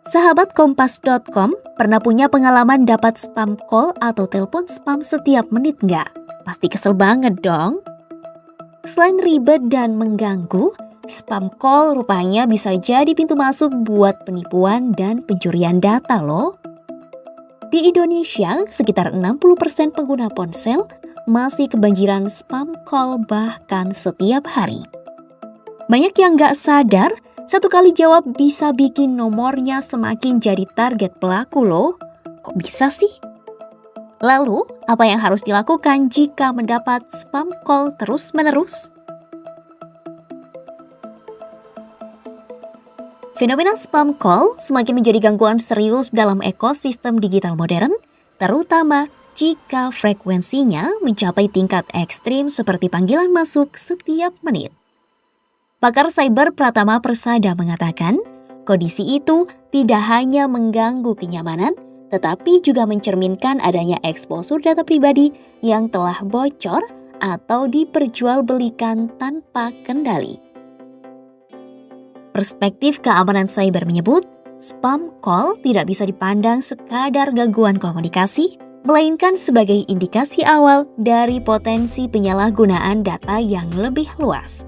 Sahabat Kompas.com pernah punya pengalaman dapat spam call atau telepon spam setiap menit nggak? Pasti kesel banget dong. Selain ribet dan mengganggu, spam call rupanya bisa jadi pintu masuk buat penipuan dan pencurian data loh. Di Indonesia, sekitar 60% pengguna ponsel masih kebanjiran spam call bahkan setiap hari. Banyak yang nggak sadar, satu kali jawab bisa bikin nomornya semakin jadi target pelaku loh. Kok bisa sih? Lalu, apa yang harus dilakukan jika mendapat spam call terus-menerus? Fenomena spam call semakin menjadi gangguan serius dalam ekosistem digital modern, terutama jika frekuensinya mencapai tingkat ekstrim seperti panggilan masuk setiap menit. Pakar Cyber Pratama Persada mengatakan, kondisi itu tidak hanya mengganggu kenyamanan, tetapi juga mencerminkan adanya eksposur data pribadi yang telah bocor atau diperjualbelikan tanpa kendali. Perspektif keamanan cyber menyebut, spam call tidak bisa dipandang sekadar gangguan komunikasi, melainkan sebagai indikasi awal dari potensi penyalahgunaan data yang lebih luas.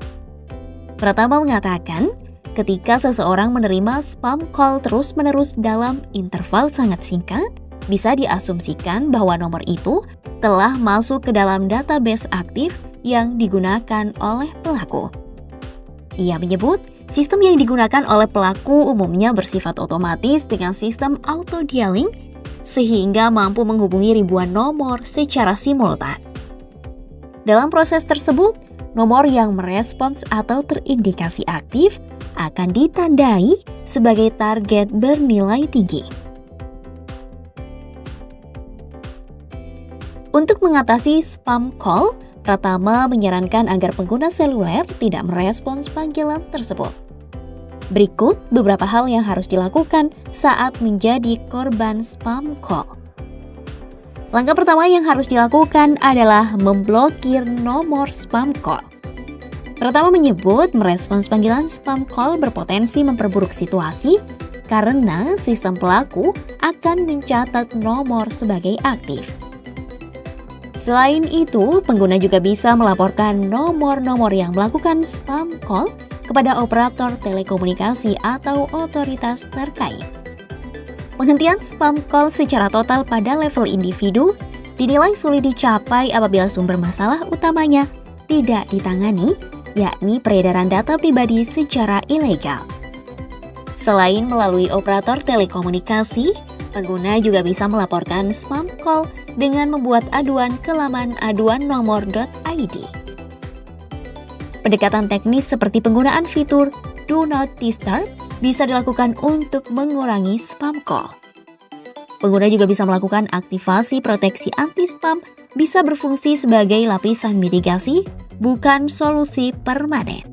Pratama mengatakan, ketika seseorang menerima spam call terus-menerus dalam interval sangat singkat, bisa diasumsikan bahwa nomor itu telah masuk ke dalam database aktif yang digunakan oleh pelaku. Ia menyebut, sistem yang digunakan oleh pelaku umumnya bersifat otomatis dengan sistem auto-dialing, sehingga mampu menghubungi ribuan nomor secara simultan. Dalam proses tersebut, nomor yang merespons atau terindikasi aktif akan ditandai sebagai target bernilai tinggi. Untuk mengatasi spam call, Pratama menyarankan agar pengguna seluler tidak merespons panggilan tersebut. Berikut beberapa hal yang harus dilakukan saat menjadi korban spam call. Langkah pertama yang harus dilakukan adalah memblokir nomor spam call. Pratama menyebut merespons panggilan spam call berpotensi memperburuk situasi karena sistem pelaku akan mencatat nomor sebagai aktif. Selain itu, pengguna juga bisa melaporkan nomor-nomor yang melakukan spam call kepada operator telekomunikasi atau otoritas terkait. Penghentian spam call secara total pada level individu dinilai sulit dicapai apabila sumber masalah utamanya tidak ditangani, yakni peredaran data pribadi secara ilegal. Selain melalui operator telekomunikasi, pengguna juga bisa melaporkan spam call dengan membuat aduan ke laman aduannomor.id. Pendekatan teknis seperti penggunaan fitur Do Not Disturb bisa dilakukan untuk mengurangi spam call. Pengguna juga bisa melakukan aktivasi proteksi anti-spam, bisa berfungsi sebagai lapisan mitigasi, bukan solusi permanen.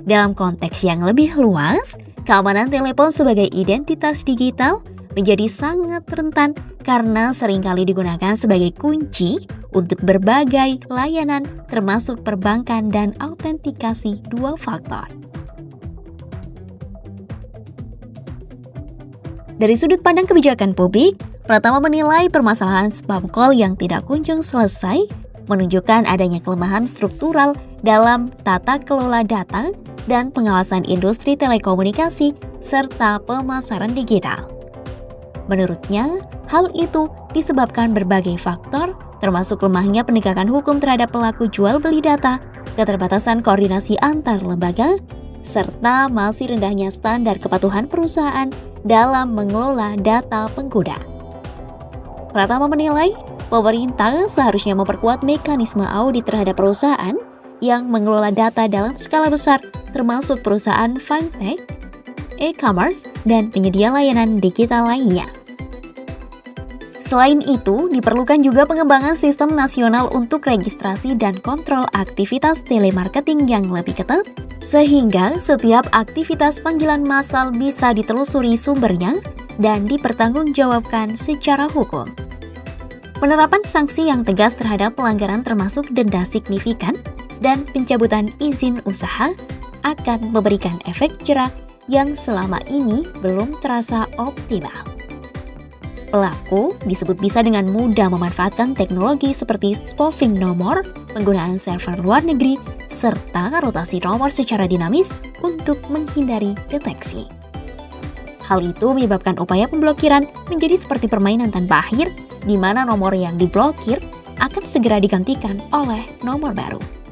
Dalam konteks yang lebih luas, keamanan telepon sebagai identitas digital menjadi sangat rentan karena seringkali digunakan sebagai kunci untuk berbagai layanan termasuk perbankan dan autentikasi dua faktor. Dari sudut pandang kebijakan publik, Pratama menilai permasalahan spam call yang tidak kunjung selesai menunjukkan adanya kelemahan struktural dalam tata kelola data dan pengawasan industri telekomunikasi serta pemasaran digital. Menurutnya, hal itu disebabkan berbagai faktor, termasuk lemahnya penegakan hukum terhadap pelaku jual beli data, keterbatasan koordinasi antar lembaga, serta masih rendahnya standar kepatuhan perusahaan dalam mengelola data pengguna. Pratama menilai, pemerintah seharusnya memperkuat mekanisme audit terhadap perusahaan yang mengelola data dalam skala besar, termasuk perusahaan fintech, e-commerce, dan penyedia layanan digital lainnya. Selain itu, diperlukan juga pengembangan sistem nasional untuk registrasi dan kontrol aktivitas telemarketing yang lebih ketat, sehingga setiap aktivitas panggilan massal bisa ditelusuri sumbernya dan dipertanggungjawabkan secara hukum. Penerapan sanksi yang tegas terhadap pelanggaran termasuk denda signifikan dan pencabutan izin usaha akan memberikan efek jerah yang selama ini belum terasa optimal. Pelaku disebut bisa dengan mudah memanfaatkan teknologi seperti spoofing nomor, penggunaan server luar negeri, serta rotasi nomor secara dinamis untuk menghindari deteksi. Hal itu menyebabkan upaya pemblokiran menjadi seperti permainan tanpa akhir, di mana nomor yang diblokir akan segera digantikan oleh nomor baru.